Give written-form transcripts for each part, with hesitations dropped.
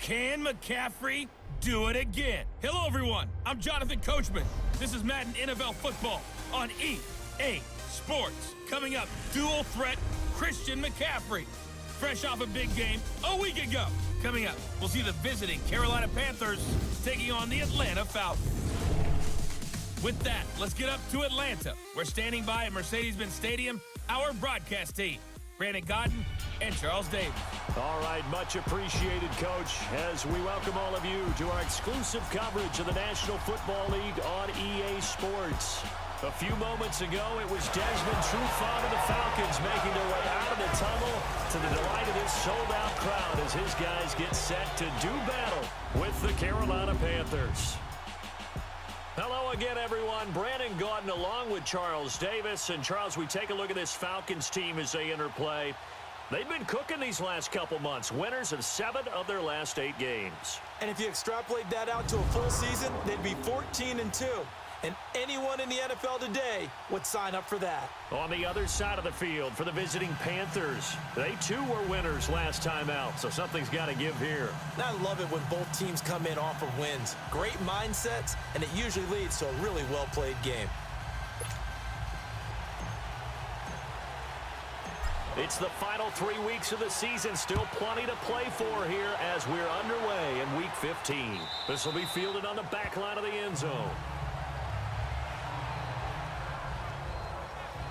Can McCaffrey do it again? Hello, everyone. I'm Jonathan Coachman. This is Madden NFL football on EA Sports. Coming up, dual threat Christian McCaffrey. Fresh off a big game a week ago. Coming up, we'll see the visiting Carolina Panthers taking on the Atlanta Falcons. With that, let's get up to Atlanta. We're standing by at Mercedes-Benz Stadium, our broadcast team, Brandon Godden and Charles Davis. All right, much appreciated, Coach, as we welcome all of you to our exclusive coverage of the National Football League on EA Sports. A few moments ago, it was Desmond Trufant of the Falcons making their way out of the tunnel to the delight of this sold-out crowd as his guys get set to do battle with the Carolina Panthers. Hello again, everyone. Brandon Gaudin along with Charles Davis. And, Charles, we take a look at this Falcons team as they enter play. They've been cooking these last couple months. Winners of 7 of their last 8 games. And if you extrapolate that out to a full season, they'd be 14-2. And anyone in the NFL today would sign up for that. On the other side of the field for the visiting Panthers, they too were winners last time out, so something's got to give here. And I love it when both teams come in off of wins. Great mindsets, and it usually leads to a really well-played game. It's the final 3 weeks of the season. Still plenty to play for here as we're underway in Week 15. This will be fielded on the back line of the end zone.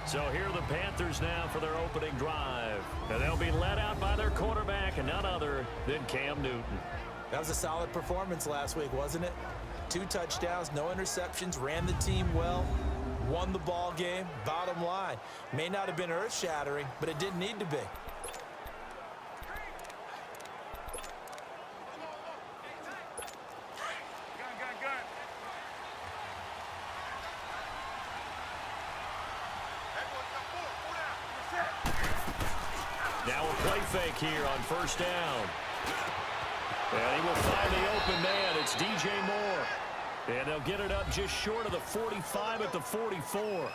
So here are the Panthers now for their opening drive. And they'll be led out by their quarterback and none other than Cam Newton. That was a solid performance last week, wasn't it? 2 touchdowns, no interceptions, ran the team well, won the ball game. Bottom line, may not have been earth-shattering, but it didn't need to be. Now a play fake here on first down. And he will find the open man. It's DJ Moore. And they'll get it up just short of the 45 at the 44.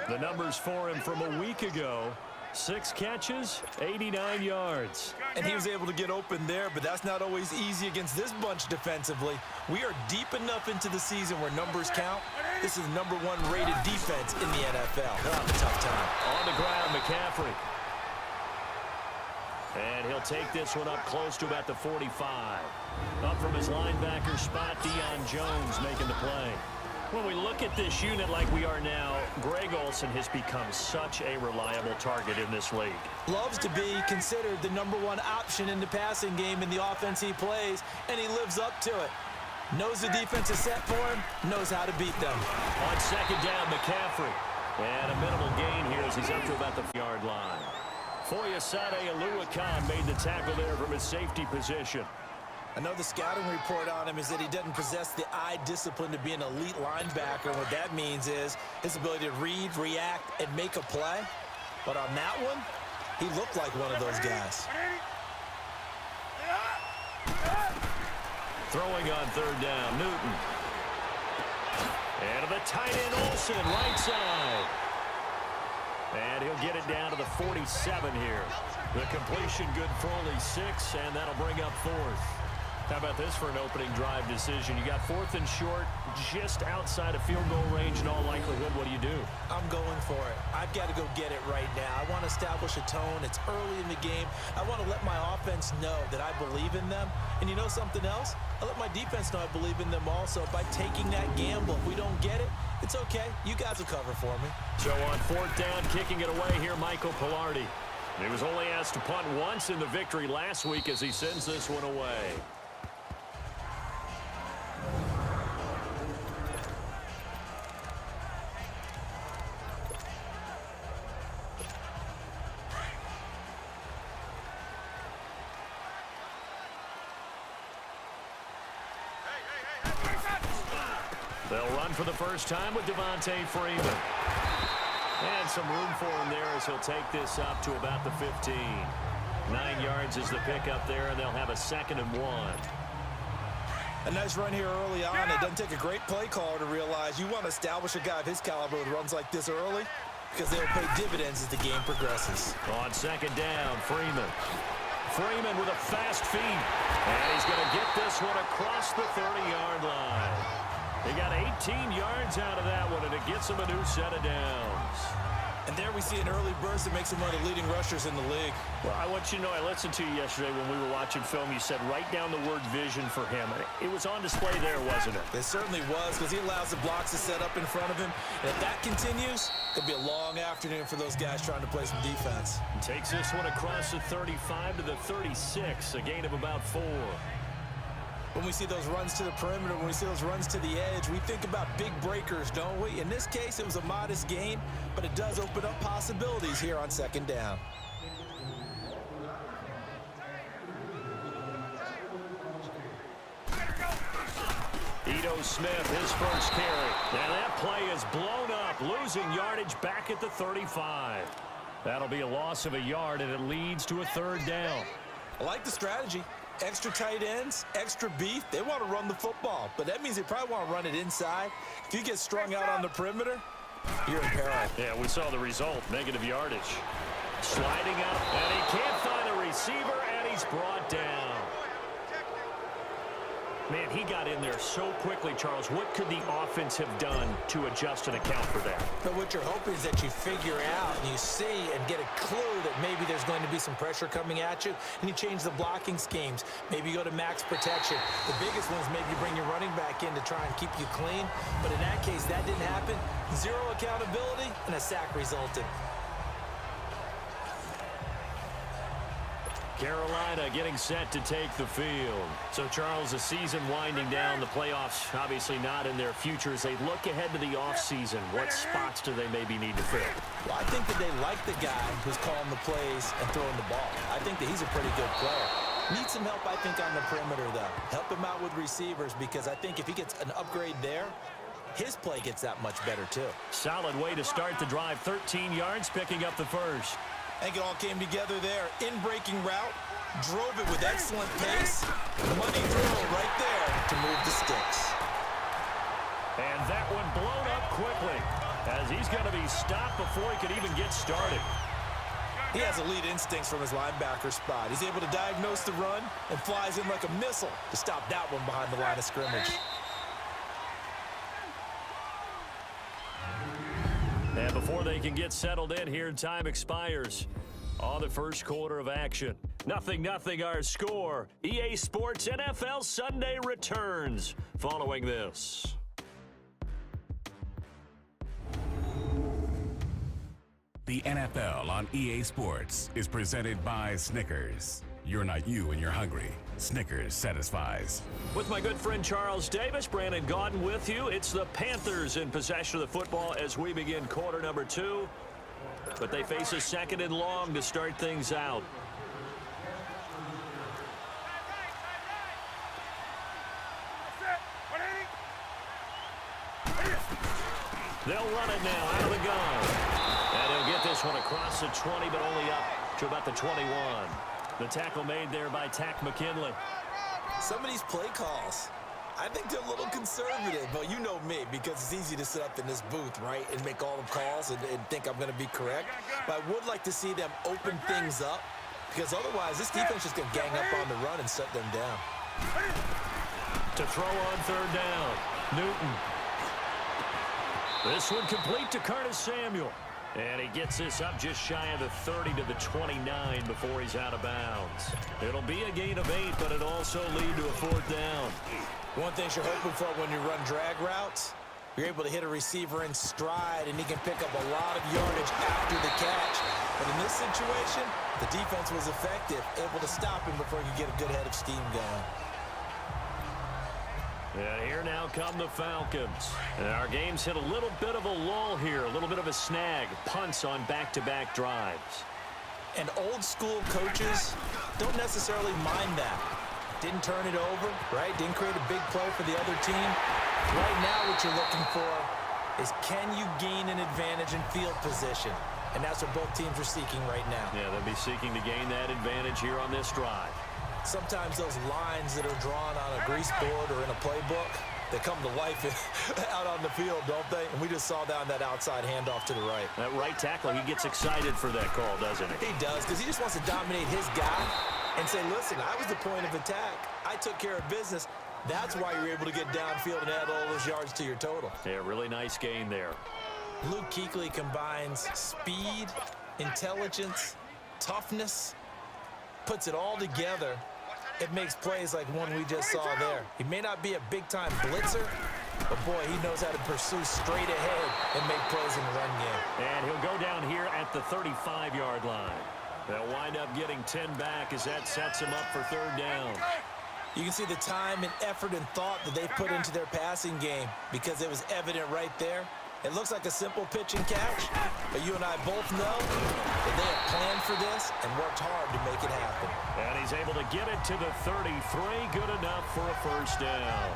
The numbers for him from a week ago. 6 catches, 89 yards. And he was able to get open there, but that's not always easy against this bunch defensively. We are deep enough into the season where numbers count. This is the #1 rated defense in the NFL. They'll have a tough time. On the ground, McCaffrey. And he'll take this one up close to about the 45. Up from his linebacker spot, Deion Jones making the play. When we look at this unit like we are now, Greg Olsen has become such a reliable target in this league. Loves to be considered the #1 option in the passing game in the offense he plays, and he lives up to it. Knows the defense is set for him, knows how to beat them. On second down, McCaffrey. And a minimal gain here as he's up to about the yard line. Foyesade Oluwakan made the tackle there from his safety position. I know the scouting report on him is that he doesn't possess the eye discipline to be an elite linebacker. What that means is his ability to read, react, and make a play. But on that one, he looked like one of those guys. Throwing on third down, Newton. And to the tight end, Olsen, right side. And he'll get it down to the 47 here. The completion good for only 6, and that'll bring up 4th. How about this for an opening drive decision? You got 4th and short, just outside of field goal range in all likelihood. What do? I'm going for it. I've got to go get it right now. I want to establish a tone. It's early in the game. I want to let my offense know that I believe in them. And you know something else? I let my defense know I believe in them also by taking that gamble. If we don't get it, it's okay. You guys will cover for me. So on 4th down, kicking it away here, Michael Pilardi. He was only asked to punt once in the victory last week as he sends this one away. They'll run for the first time with Devontae Freeman. And some room for him there as he'll take this up to about the 15. 9 yards is the pickup there, and they'll have a 2nd and 1. A nice run here early on. It doesn't take a great play caller to realize you want to establish a guy of his caliber with runs like this early because they'll pay dividends as the game progresses. On 2nd down, Freeman. Freeman with a fast feet. And he's going to get this one across the 30-yard line. He got 18 yards out of that one, and it gets him a new set of downs. And there we see an early burst that makes him one of the leading rushers in the league. Well, I want you to know, I listened to you yesterday when we were watching film. You said write down the word vision for him. It was on display there, wasn't it? It certainly was, because he allows the blocks to set up in front of him. And if that continues, it'll be a long afternoon for those guys trying to play some defense. He takes this one across the 35 to the 36, a gain of about 4. When we see those runs to the perimeter, when we see those runs to the edge, we think about big breakers, don't we? In this case, it was a modest gain, but it does open up possibilities here on second down. Ito Smith, his first carry. And that play is blown up, losing yardage back at the 35. That'll be a loss of a yard, and it leads to a third down. I like the strategy. Extra tight ends, extra beef. They want to run the football, but that means they probably want to run it inside. If you get strung out on the perimeter, you're in peril. Yeah, we saw the result, negative yardage. Sliding out, and he can't find a receiver, and he's brought down. Man, he got in there so quickly, Charles. What could the offense have done to adjust and account for that? But what you're hoping is that you figure out and you see and get a clue that maybe there's going to be some pressure coming at you, and you change the blocking schemes. Maybe you go to max protection. The biggest one is maybe you bring your running back in to try and keep you clean. But in that case, that didn't happen. Zero accountability, and a sack resulted. Carolina getting set to take the field. So, Charles, the season winding down, the playoffs obviously not in their future. As they look ahead to the offseason, what spots do they maybe need to fill? Well, I think that they like the guy who's calling the plays and throwing the ball. I think that he's a pretty good player. Needs some help, I think, on the perimeter, though. Help him out with receivers, because I think if he gets an upgrade there, his play gets that much better, too. Solid way to start the drive. 13 yards, picking up the first. I think it all came together there. In-breaking route, drove it with excellent pace. Money throw right there to move the sticks. And that one blown up quickly, as he's going to be stopped before he could even get started. He has elite instincts from his linebacker spot. He's able to diagnose the run and flies in like a missile to stop that one behind the line of scrimmage. And before they can get settled in here, time expires on the first quarter of action. 0-0 our score. EA Sports NFL Sunday returns following this. The NFL on EA Sports is presented by Snickers. You're not you and you're hungry. Snickers satisfies. With my good friend Charles Davis, Brandon Gaudin with you. It's the Panthers in possession of the football as we begin quarter number 2. But they face a second and long to start things out. They'll run it now out of the gun. And he'll get this one across the 20, but only up to about the 21. The tackle made there by Tack McKinley. Some of these play calls, I think they're a little conservative, but you know me, because it's easy to sit up in this booth, right, and make all the calls and think I'm going to be correct. But I would like to see them open things up, because otherwise this defense is going to gang up on the run and shut them down. To throw on third down, Newton. This one complete to Curtis Samuel. And he gets this up just shy of the 30 to the 29 before he's out of bounds. It'll be a gain of 8, but it'll also lead to a fourth down. One thing you're hoping for when you run drag routes, you're able to hit a receiver in stride, and he can pick up a lot of yardage after the catch. But in this situation, the defense was effective, able to stop him before he could get a good head of steam going. And here now come the Falcons. And our game's hit a little bit of a lull here, a little bit of a snag. Punts on back-to-back drives. And old-school coaches don't necessarily mind that. Didn't turn it over, right? Didn't create a big play for the other team. Right now what you're looking for is, can you gain an advantage in field position? And that's what both teams are seeking right now. Yeah, they'll be seeking to gain that advantage here on this drive. Sometimes those lines that are drawn on a grease board or in a playbook, they come to life out on the field, don't they? And we just saw down that outside handoff to the right. That right tackle, he gets excited for that call, doesn't he? He does, because he just wants to dominate his guy and say, listen, I was the point of attack. I took care of business. That's why you're able to get downfield and add all those yards to your total. Yeah, really nice gain there. Luke Kuechly combines speed, intelligence, toughness, puts it all together. It makes plays like one we just saw there. He may not be a big-time blitzer, but, boy, he knows how to pursue straight ahead and make plays in the run game. And he'll go down here at the 35-yard line. They'll wind up getting 10 back as that sets him up for third down. You can see the time and effort and thought that they put into their passing game because it was evident right there. It looks like a simple pitch and catch, but you and I both know that they have planned for this and worked hard to make it happen. And he's able to get it to the 33, good enough for a first down.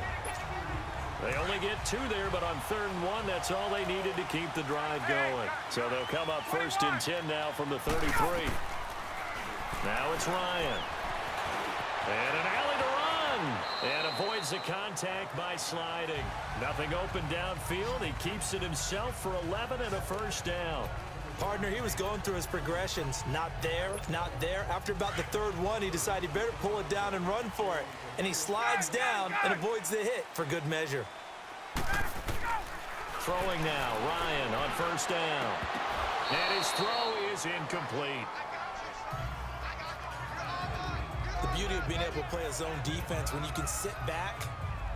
They only get 2 there, but on 3rd and 1, that's all they needed to keep the drive going. So they'll come up 1st and 10 now from the 33. Now it's Ryan. And an alley to run. And avoids the contact by sliding. Nothing open downfield. He keeps it himself for 11 and a first down. Partner, he was going through his progressions. Not there, not there. After about the 3rd one, he decided he better pull it down and run for it. And he slides down and avoids the hit for good measure. Throwing now, Ryan on first down. And his throw is incomplete. The beauty of being able to play a zone defense when you can sit back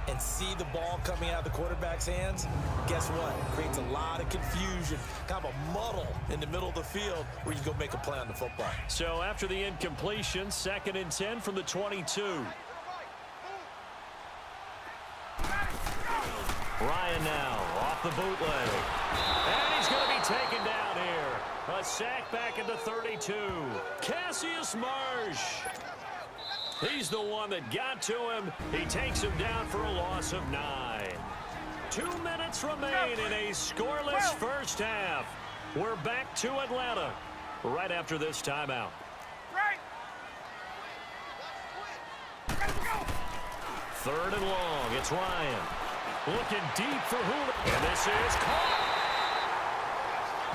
and see the ball coming out of the quarterback's hands, guess what? It creates a lot of confusion, kind of a muddle in the middle of the field where you go make a play on the football. So after the incompletion, 2nd and 10 from the 22. Ryan now off the bootleg. And he's going to be taken down here. A sack back at the 32. Cassius Marsh. He's the one that got to him. He takes him down for a loss of 9. 2 minutes remain in a scoreless first half. We're back to Atlanta right after this timeout. 3rd and long. It's Ryan. Looking deep for Hula. And this is caught.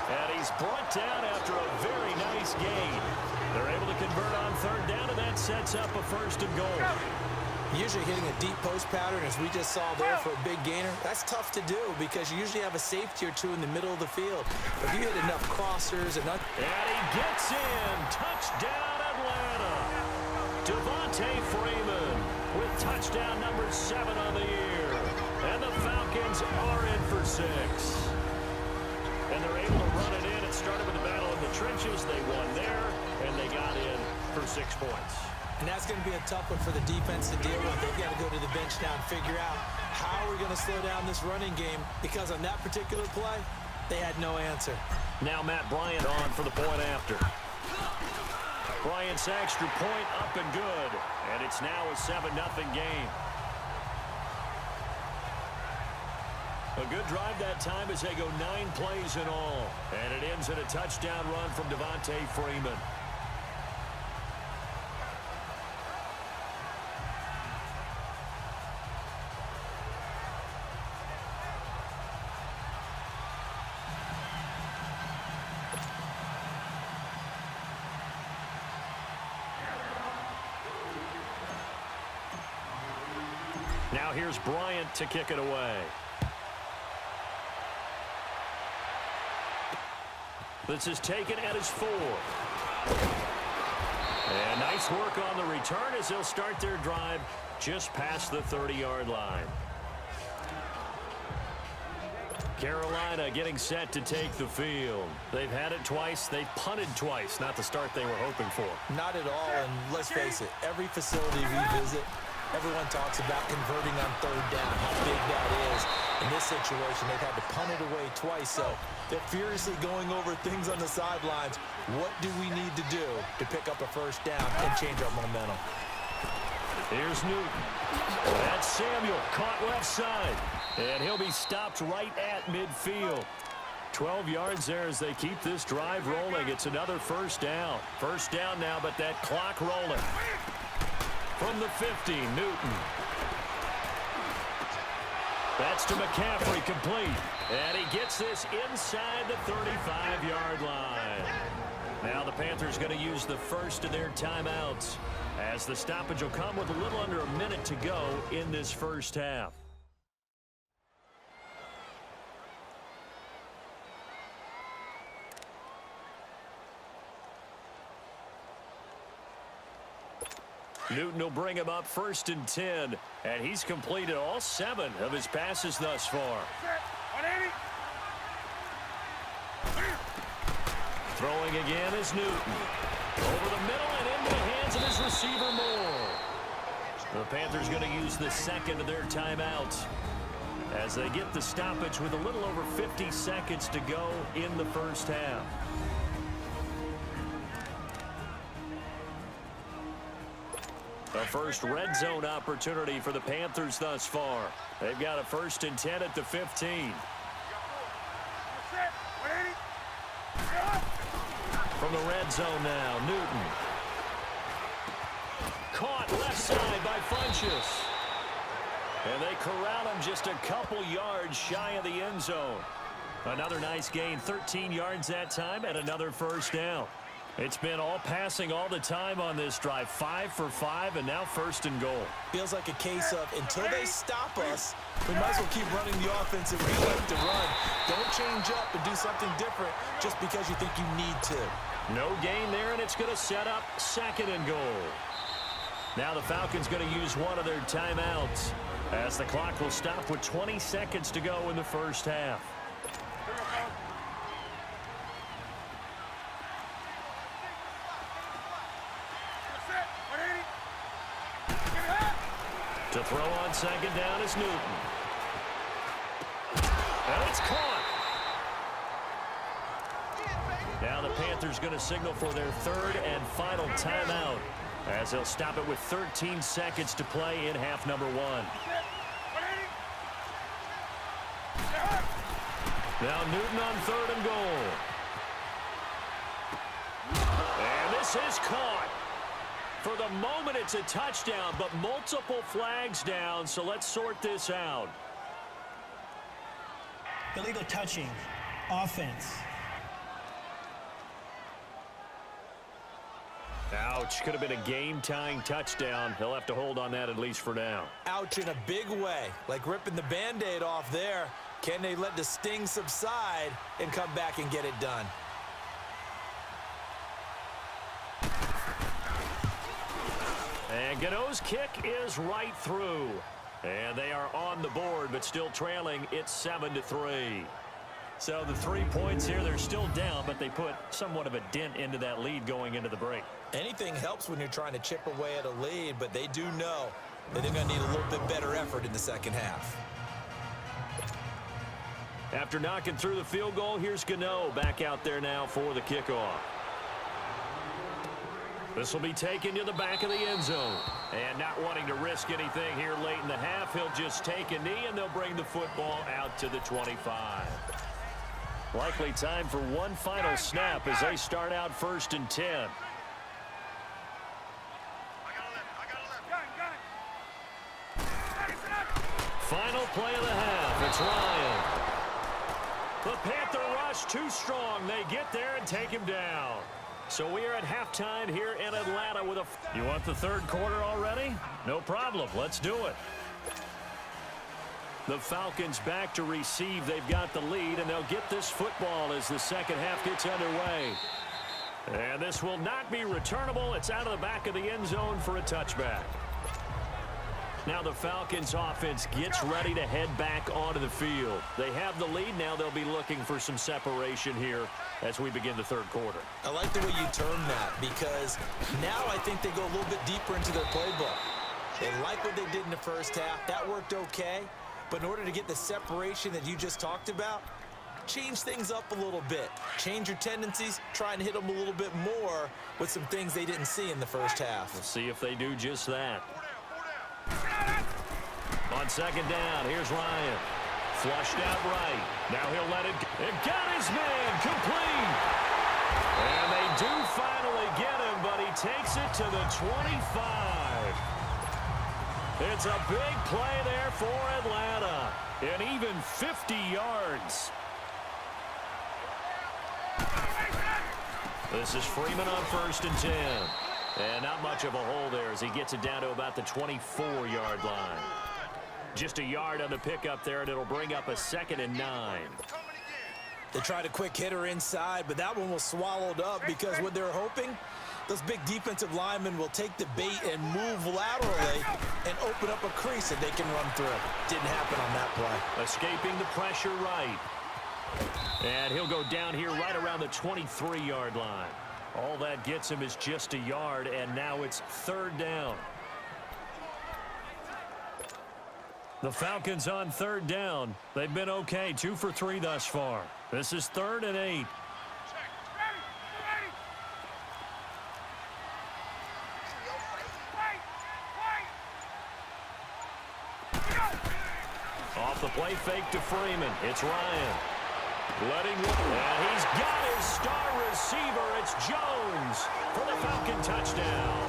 And he's brought down after a very nice gain. They're able to convert on 3rd down, and that sets up a 1st and goal. Usually hitting a deep post pattern, as we just saw there for a big gainer, that's tough to do because you usually have a safety or 2 in the middle of the field. If you hit enough crossers and he gets in. Touchdown, Atlanta. Devontae Freeman with touchdown number 7 on the year. And the Falcons are in for 6. And they're able to run it in. It started with the battle in the trenches. They won there, and they got in for 6 points. And that's going to be a tough one for the defense to deal with. They've got to go to the bench now and figure out how we're going to slow down this running game because on that particular play, they had no answer. Now Matt Bryant on for the point after. Bryant's extra point up and good. And it's now a 7-0 game. A good drive that time as they go 9 plays in all. And it ends in a touchdown run from Devontae Freeman. Now here's Bryant to kick it away. This is taken at his 4. And nice work on the return as they'll start their drive just past the 30-yard line. Carolina getting set to take the field. They've had it twice. They've punted twice. Not the start they were hoping for. Not at all, and let's face it, every facility we visit, everyone talks about converting on 3rd down, how big that is. In this situation, they've had to punt it away twice, so they're furiously going over things on the sidelines. What do we need to do to pick up a 1st down and change our momentum? Here's Newton. That's Samuel, caught left side. And he'll be stopped right at midfield. 12 yards there as they keep this drive rolling. It's another 1st down. 1st down now, but that clock rolling. From the 50, Newton. That's to McCaffrey, complete. And he gets this inside the 35-yard line. Now the Panthers going to use the first of their timeouts, as the stoppage will come with a little under a minute to go in this first half. Newton will bring him up 1st and 10, and he's completed all 7 of his passes thus far. Throwing again is Newton. Over the middle and into the hands of his receiver Moore. The Panthers going to use the second of their timeouts as they get the stoppage with a little over 50 seconds to go in the first half. The first red zone opportunity for the Panthers thus far. They've got a 1st and 10 at the 15. From the red zone now, Newton. Caught left side by Funchess. And they corral him just a couple yards shy of the end zone. Another nice gain, 13 yards that time, and another first down. It's been all passing all the time on this drive. 5 for 5, and now 1st and goal. Feels like a case of until they stop us, we might as well keep running the offense that we like to run. Don't change up and do something different just because you think you need to. No gain there, and it's going to set up 2nd and goal. Now the Falcons going to use one of their timeouts as the clock will stop with 20 seconds to go in the first half. To throw on 2nd down is Newton. And it's caught. Now the Panthers going to signal for their 3rd and final timeout as they'll stop it with 13 seconds to play in half number 1. Now Newton on 3rd and goal. And this is caught. For the moment, it's a touchdown, but multiple flags down, so let's sort this out. Illegal touching. Offense. Ouch. Could have been a game-tying touchdown. He'll have to hold on that at least for now. Ouch in a big way, like ripping the Band-Aid off there. Can they let the sting subside and come back and get it done? And Gano's kick is right through. And they are on the board, but still trailing. It's 7-3. So the 3 points here, they're still down, but they put somewhat of a dent into that lead going into the break. Anything helps when you're trying to chip away at a lead, but they do know that they're going to need a little bit better effort in the second half. After knocking through the field goal, here's Gano back out there now for the kickoff. This will be taken to the back of the end zone. And not wanting to risk anything here late in the half, he'll just take a knee, and they'll bring the football out to the 25. Likely time for one final snap as they start out 1st and 10. Final play of the half. It's Ryan. The Panther rush too strong. They get there and take him down. So we are at halftime here in Atlanta with a... You want the 3rd quarter already? No problem. Let's do it. The Falcons back to receive. They've got the lead, and they'll get this football as the second half gets underway. And this will not be returnable. It's out of the back of the end zone for a touchback. Now the Falcons offense gets ready to head back onto the field. They have the lead. Now they'll be looking for some separation here as we begin the 3rd quarter. I like the way you term that, because now I think they go a little bit deeper into their playbook. They like what they did in the first half. That worked okay. But in order to get the separation that you just talked about, change things up a little bit. Change your tendencies. Try and hit them a little bit more with some things they didn't see in the first half. We'll see if they do just that. On 2nd down, here's Ryan. Flushed out right. Now he'll let it. It got his man complete. And they do finally get him, but he takes it to the 25. It's a big play there for Atlanta. And even 50 yards. This is Freeman on 1st and 10. And not much of a hole there as he gets it down to about the 24-yard line. Just a yard on the pickup there, and it'll bring up a 2nd and 9. They tried a quick hitter inside, but that one was swallowed up because what they're hoping, those big defensive linemen will take the bait and move laterally and open up a crease that they can run through. Didn't happen on that play. Escaping the pressure right. And he'll go down here right around the 23-yard line. All that gets him is just a yard, and now it's 3rd down. The Falcons on 3rd down. They've been okay, 2 for 3 thus far. This is 3rd and 8. Off the play fake to Freeman. It's Ryan. Letting one. And he's got his star receiver. It's Jones for the Falcon touchdown.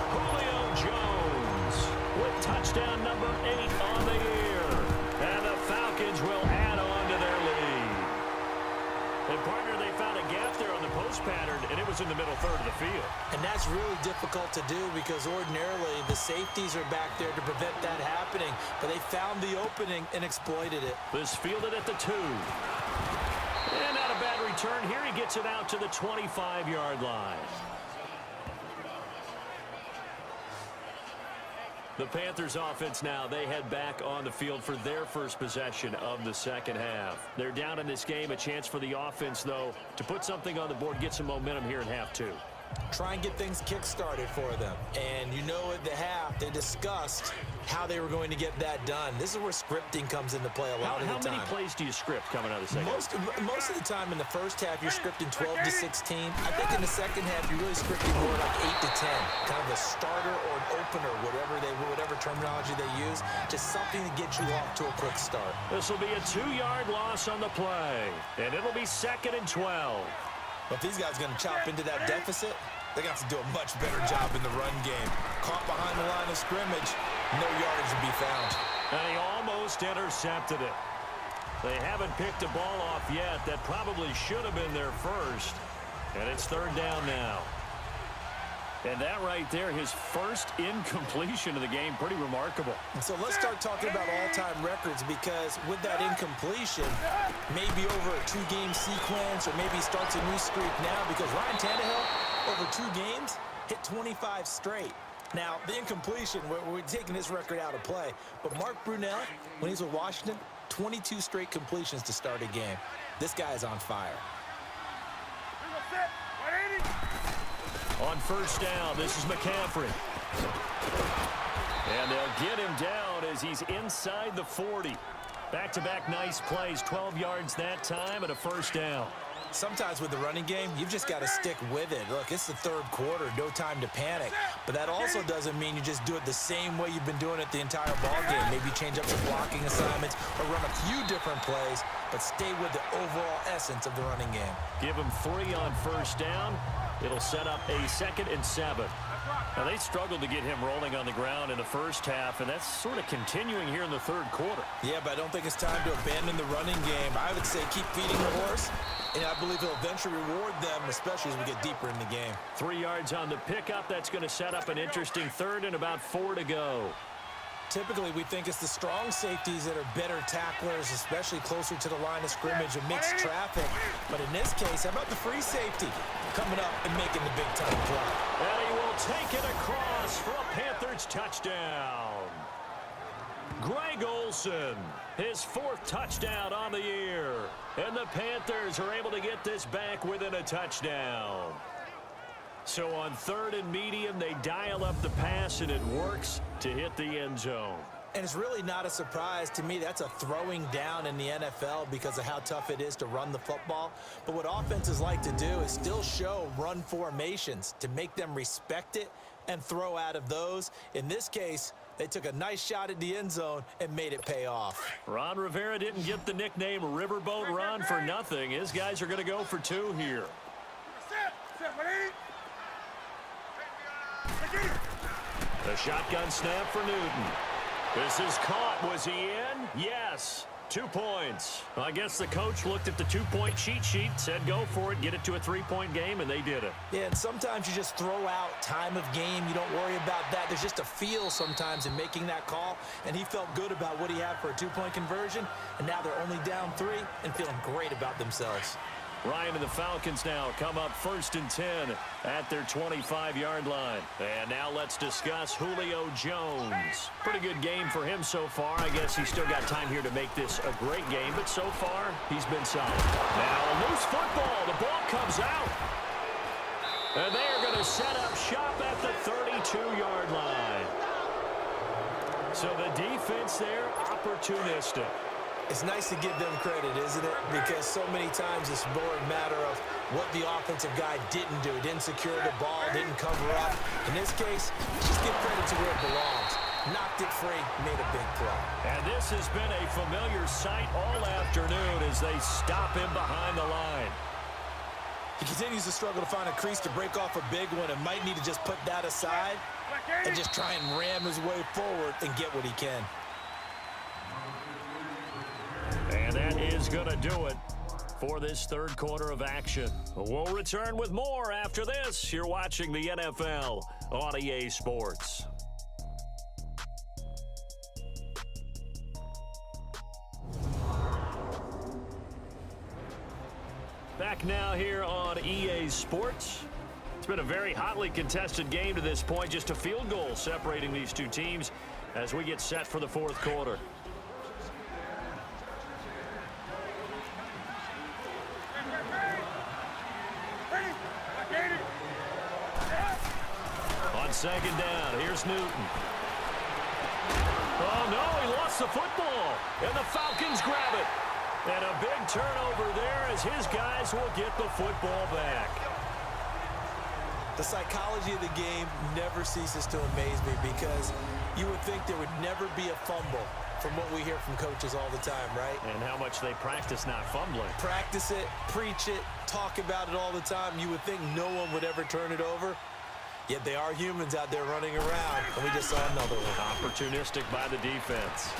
Julio Jones with touchdown number 8 on the year. And the Falcons will add on to their lead. And partner, they found a gap there on the post pattern, and it was in the middle third of the field. And that's really difficult to do because ordinarily the safeties are back there to prevent that happening. But they found the opening and exploited it. This fielded at the 2. And not a bad return here. He gets it out to the 25-yard line. The Panthers offense now, they head back on the field for their first possession of the second half. They're down in this game. A chance for the offense, though, to put something on the board, get some momentum here in half 2. Try and get things kick-started for them. And you know at the half, they discussed how they were going to get that done. This is where scripting comes into play a lot of the time. How many plays do you script coming out of the second half? Most of the time in the first half, you're scripting 12 to 16. I think in the second half, you're really scripting more like 8 to 10. Kind of a starter or an opener, whatever terminology they use. Just something to get you off to a quick start. This will be a 2-yard loss on the play. And it'll be 2nd and 12. But if these guys are going to chop into that deficit, they got to do a much better job in the run game. Caught behind the line of scrimmage, no yardage to be found. And he almost intercepted it. They haven't picked a ball off yet. That probably should have been their first. And it's 3rd down now. And that right there, his first incompletion of the game, pretty remarkable. So let's start talking about all-time records because with that incompletion, maybe over a 2-game sequence or maybe he starts a new streak now because Ryan Tannehill, over 2 games, hit 25 straight. Now, the incompletion, we're taking his record out of play. But Mark Brunell, when he's with Washington, 22 straight completions to start a game. This guy is on fire. On 1st down, this is McCaffrey. And they'll get him down as he's inside the 40. Back-to-back nice plays, 12 yards that time and a 1st down. Sometimes with the running game, you've just got to stick with it. Look, it's the 3rd quarter, no time to panic. But that also doesn't mean you just do it the same way you've been doing it the entire ball game. Maybe change up some blocking assignments or run a few different plays, but stay with the overall essence of the running game. Give him 3 on 1st down. It'll set up a 2nd and 7. Now, they struggled to get him rolling on the ground in the first half, and that's sort of continuing here in the 3rd quarter. Yeah, but I don't think it's time to abandon the running game. I would say keep feeding the horse, and I believe he'll eventually reward them, especially as we get deeper in the game. 3 yards on the pickup. That's going to set up an interesting 3rd and about 4 to go. Typically, we think it's the strong safeties that are better tacklers, especially closer to the line of scrimmage and mixed traffic. But in this case, how about the free safety coming up and making the big-time play? And he will take it across for a Panthers touchdown. Greg Olsen, his 4th touchdown on the year. And the Panthers are able to get this back within a touchdown. So on 3rd and medium, they dial up the pass, and it works to hit the end zone. And it's really not a surprise to me. That's a throwing down in the NFL because of how tough it is to run the football. But what offenses like to do is still show run formations to make them respect it and throw out of those. In this case, they took a nice shot at the end zone and made it pay off. Ron Rivera didn't get the nickname Riverboat Ron for nothing. His guys are going to go for 2 here. The shotgun snap for Newton. This is caught. Was he in? Yes. 2 points. I guess the coach looked at the 2-point cheat sheet, said go for it, get it to a 3-point game, and they did it. Yeah, and sometimes you just throw out time of game. You don't worry about that. There's just a feel sometimes in making that call, and he felt good about what he had for a 2-point conversion, and now they're only down 3 and feeling great about themselves. Ryan and the Falcons now come up 1st and 10 at their 25-yard line. And now let's discuss Julio Jones. Pretty good game for him so far. I guess he's still got time here to make this a great game, but so far he's been solid. Now a loose football. The ball comes out. And they are going to set up shop at the 32-yard line. So the defense there, opportunistic. It's nice to give them credit, isn't it? Because so many times it's more a matter of what the offensive guy didn't do. Didn't secure the ball, didn't cover up. In this case, just give credit to where it belongs. Knocked it free, made a big play. And this has been a familiar sight all afternoon as they stop him behind the line. He continues to struggle to find a crease to break off a big one and might need to just put that aside and just try and ram his way forward and get what he can. And that is going to do it for this third quarter of action. We'll return with more after this. You're watching the NFL on EA Sports. Back now here on EA Sports. It's been a very hotly contested game to this point. Just a field goal separating these two teams as we get set for the fourth quarter. On second down, here's Newton. Oh, no, he lost the football. And the Falcons grab it. And a big turnover there as his guys will get the football back. The psychology of the game never ceases to amaze me because you would think there would never be a fumble from what we hear from coaches all the time, right? And how much they practice not fumbling. Practice it, preach it, talk about it all the time. You would think no one would ever turn it over. Yet they are humans out there running around, and we just saw another one. Opportunistic by the defense.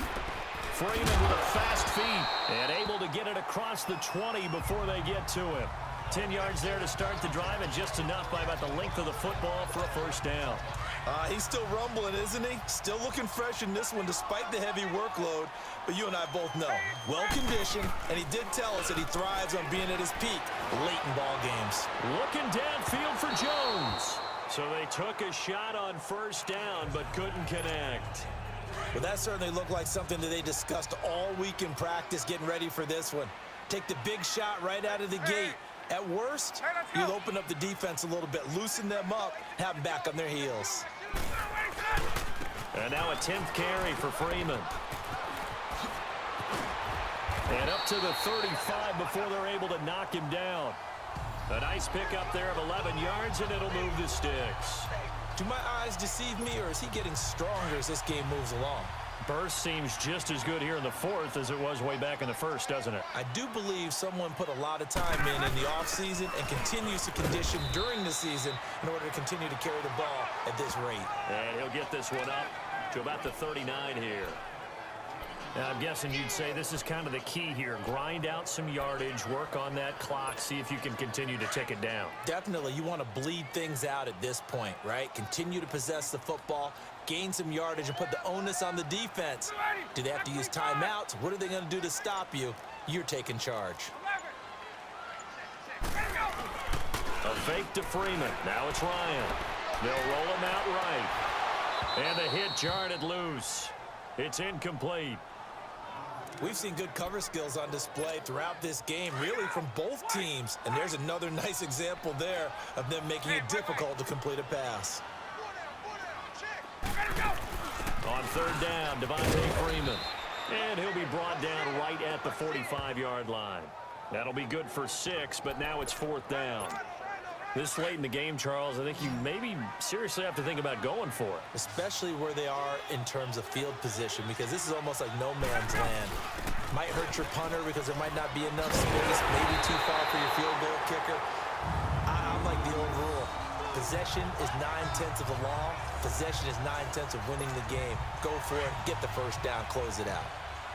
Freeman with a fast feet and able to get it across the 20 before they get to him. 10 yards there to start the drive and just enough by about the length of the football for a first down. He's still rumbling, isn't he? Still looking fresh in this one despite the heavy workload. But you and I both know, well-conditioned, and he did tell us that he thrives on being at his peak late in ball games. Looking downfield for Jones. So they took a shot on first down but couldn't connect. But that certainly looked like something that they discussed all week in practice getting ready for this one. Take the big shot right out of the gate. At worst, you'll open up the defense a little bit, loosen them up, have them back on their heels. And now a 10th carry for Freeman. And up to the 35 before they're able to knock him down. A nice pickup there of 11 yards, and it'll move the sticks. Do my eyes deceive me, or is he getting stronger as this game moves along? Burst seems just as good here in the fourth as it was way back in the first, doesn't it? I do believe someone put a lot of time in the offseason and continues to condition during the season in order to continue to carry the ball at this rate. And he'll get this one up to about the 39 here. Now, I'm guessing you'd say this is kind of the key here. Grind out some yardage, work on that clock, see if you can continue to tick it down. Definitely. You want to bleed things out at this point, right? Continue to possess the football, gain some yardage, and put the onus on the defense. Do they have to use timeouts? What are they going to do to stop you? You're taking charge. A fake to Freeman. Now it's Ryan. They'll roll him out right. And the hit jarred it loose. It's incomplete. We've seen good cover skills on display throughout this game, really from both teams. And there's another nice example there of them making it difficult to complete a pass. On third down, Devontae Freeman. And he'll be brought down right at the 45-yard line. That'll be good for 6, but now it's fourth down. This late in the game, Charles, I think you maybe seriously have to think about going for it. Especially where they are in terms of field position, because this is almost like no man's land. Might hurt your punter because there might not be enough space, maybe too far for your field goal kicker. I'm like the old rule. Possession is 9/10 of the law. Possession is 9/10 of winning the game. Go for it, get the first down, close it out.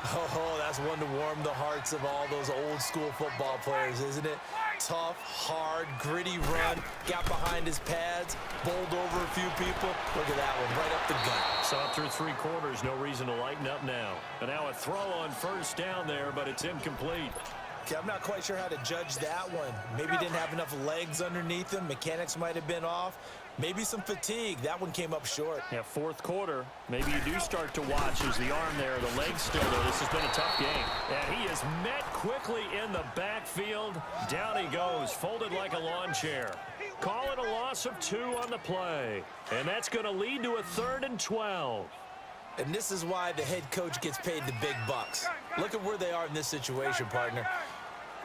Oh, that's one to warm the hearts of all those old school football players, isn't it? Tough, hard, gritty run, got behind his pads, bowled over a few people. Look at that one, right up the gut. Saw through 3 quarters, no reason to lighten up now. And now a throw on first down there, but it's incomplete. Okay, I'm not quite sure how to judge that one. Maybe didn't have enough legs underneath him. Mechanics might have been off. Maybe some fatigue. That one came up short. Yeah, 4th quarter. Maybe you do start to watch as the arm there, the leg's still there. This has been a tough game. And he is met quickly in the backfield. Down he goes, folded like a lawn chair. Call it a loss of 2 on the play. And that's going to lead to a 3rd and 12. And this is why the head coach gets paid the big bucks. Look at where they are in this situation, partner.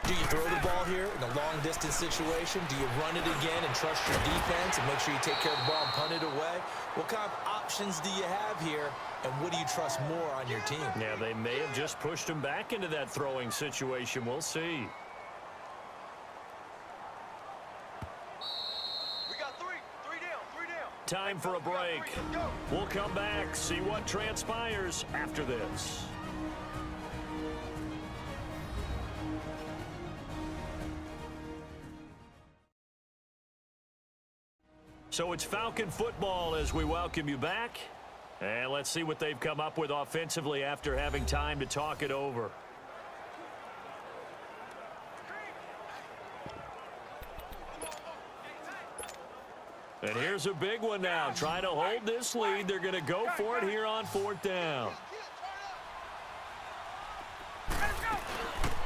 Do you throw the ball here in a long-distance situation? Do you run it again and trust your defense and make sure you take care of the ball and punt it away? What kind of options do you have here, and what do you trust more on your team? Yeah, they may have just pushed him back into that throwing situation. We'll see. We got three down. Time for a break. We'll come back, see what transpires after this. So it's Falcon football as we welcome you back. And let's see what they've come up with offensively after having time to talk it over. And here's a big one now. Trying to hold this lead. They're going to go for it here on 4th down.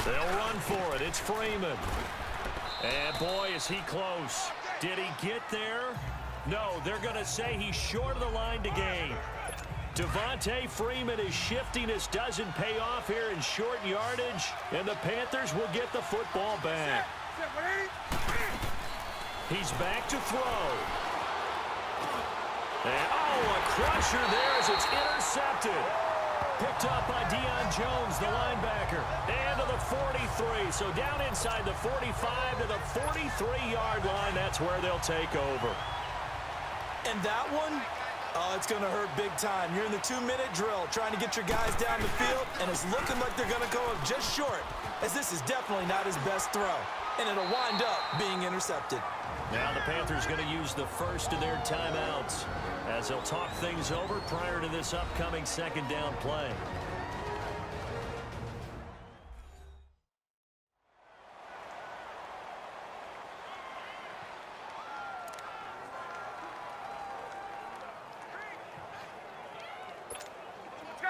They'll run for it. It's Freeman. And boy, is he close. Did he get there? No, they're going to say he's short of the line to gain. Devontae Freeman is shifting. This doesn't pay off here in short yardage, and the Panthers will get the football back. He's back to throw. And, a crusher there as it's intercepted. Picked up by Deion Jones, the linebacker. And to the 43. So down inside the 45 to the 43-yard line. That's where they'll take over. And that one, it's going to hurt big time. You're in the 2-minute drill trying to get your guys down the field, and it's looking like they're going to go up just short, as this is definitely not his best throw. And it'll wind up being intercepted. Now the Panthers going to use the first of their timeouts as they'll talk things over prior to this upcoming 2nd down play.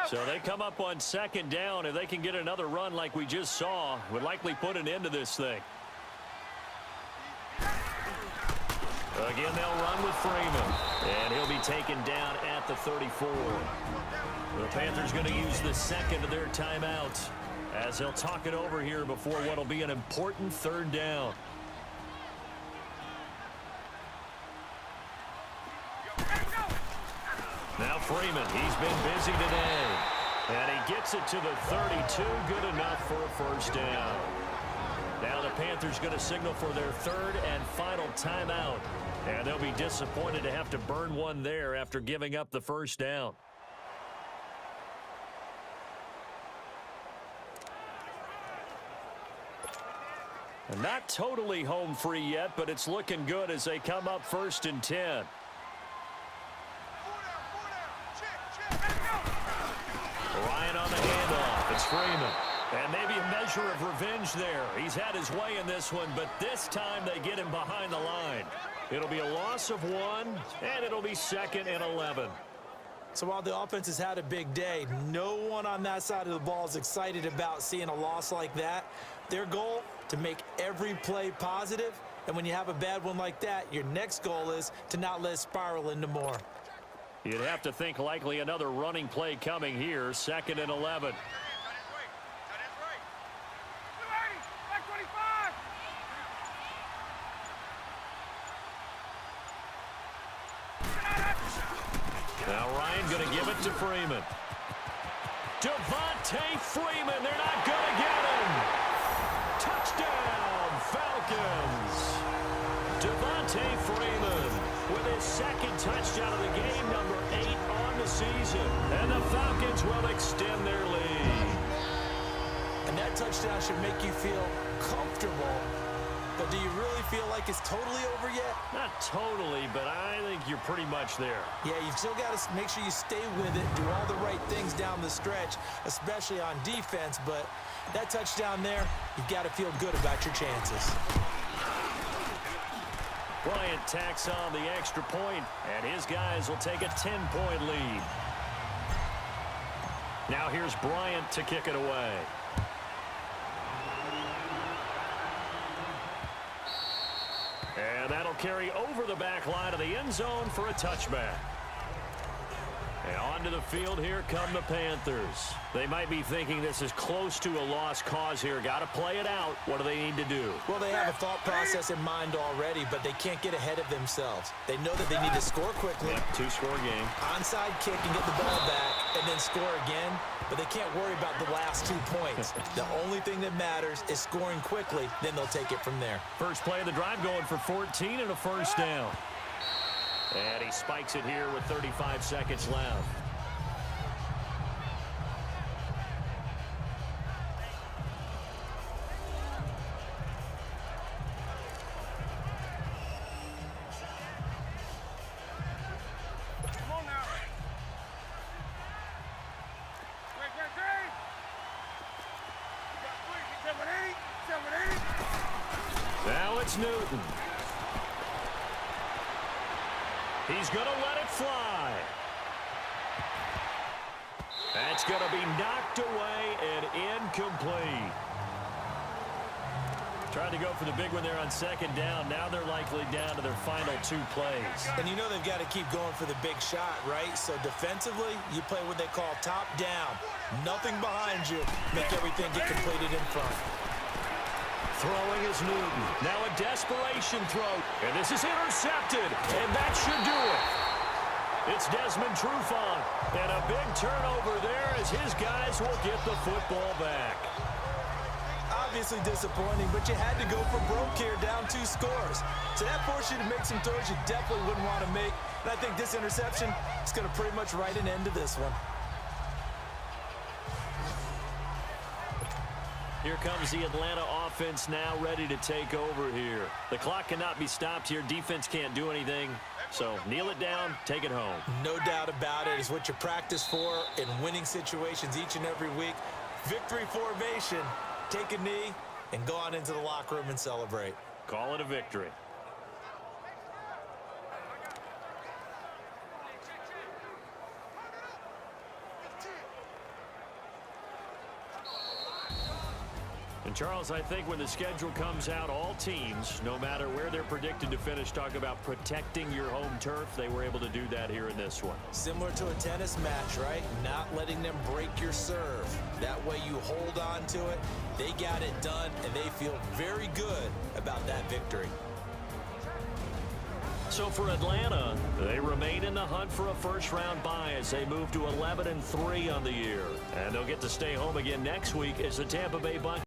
So they come up on 2nd down. If they can get another run like we just saw, would likely put an end to this thing. Again, they'll run with Freeman. And he'll be taken down at the 34. The Panthers going to use the 2nd of their timeouts as they'll talk it over here before what will be an important 3rd down. Now Freeman, he's been busy today. And he gets it to the 32, good enough for a 1st down. Now the Panthers going to signal for their 3rd and final timeout. And they'll be disappointed to have to burn one there after giving up the 1st down. And not totally home free yet, but it's looking good as they come up 1st and 10. Ryan on the handoff. It's Freeman. And maybe a measure of revenge there. He's had his way in this one, but this time they get him behind the line. It'll be a loss of 1, and it'll be 2nd and 11. So while the offense has had a big day, no one on that side of the ball is excited about seeing a loss like that. Their goal, to make every play positive. And when you have a bad one like that, your next goal is to not let it spiral into more. You'd have to think likely another running play coming here, 2nd and 11. Now Ryan going to give it to Freeman. Devontae Freeman, they're not going to get him. Touchdown, Falcons. Devontae Freeman with his 2nd touchdown of the game, number 8 on the season. And the Falcons will extend their lead. And that touchdown should make you feel comfortable. But do you really feel like it's totally over yet? Not totally, but I think you're pretty much there. Yeah, you've still got to make sure you stay with it, do all the right things down the stretch, especially on defense. But that touchdown there, you've got to feel good about your chances. Bryant tacks on the extra point, and his guys will take a 10-point lead. Now here's Bryant to kick it away. And that'll carry over the back line of the end zone for a touchback. And onto the field, here come the Panthers. They might be thinking this is close to a lost cause here. Got to play it out. What do they need to do? Well, they have a thought process in mind already, but they can't get ahead of themselves. They know that they need to score quickly. Yep, two-score game. Onside kick and get the ball back, and then score again. But they can't worry about the last 2 points. The only thing that matters is scoring quickly. Then they'll take it from there. First play of the drive going for 14 and a first down. And he spikes it here with 35 seconds left. Now it's Newton. He's going to let it fly. That's going to be knocked away and incomplete. Tried to go for the big one there on second down. Now they're likely down to their final 2 plays. And you know they've got to keep going for the big shot, right? So defensively, you play what they call top down. Nothing behind you. Make everything get completed in front. Throwing is Newton. Now a desperation throw. And this is intercepted. And that should do it. It's Desmond Trufant. And a big turnover there as his guys will get the football back. Obviously disappointing, but you had to go for broke here, down 2 scores. So that forced you to make some throws you definitely wouldn't want to make. And I think this interception is going to pretty much write an end to this one. Here comes the Atlanta offense now ready to take over here. The clock cannot be stopped here. Defense can't do anything. So kneel it down, take it home. No doubt about it. It's what you practice for in winning situations each and every week. Victory formation. Take a knee and go on into the locker room and celebrate. Call it a victory. And Charles, I think when the schedule comes out, all teams, no matter where they're predicted to finish, talk about protecting your home turf. They were able to do that here in this one. Similar to a tennis match, right? Not letting them break your serve. That way you hold on to it. They got it done, and they feel very good about that victory. So for Atlanta, they remain in the hunt for a first-round bye as they move to 11-3 on the year. And they'll get to stay home again next week as the Tampa Bay Buccaneers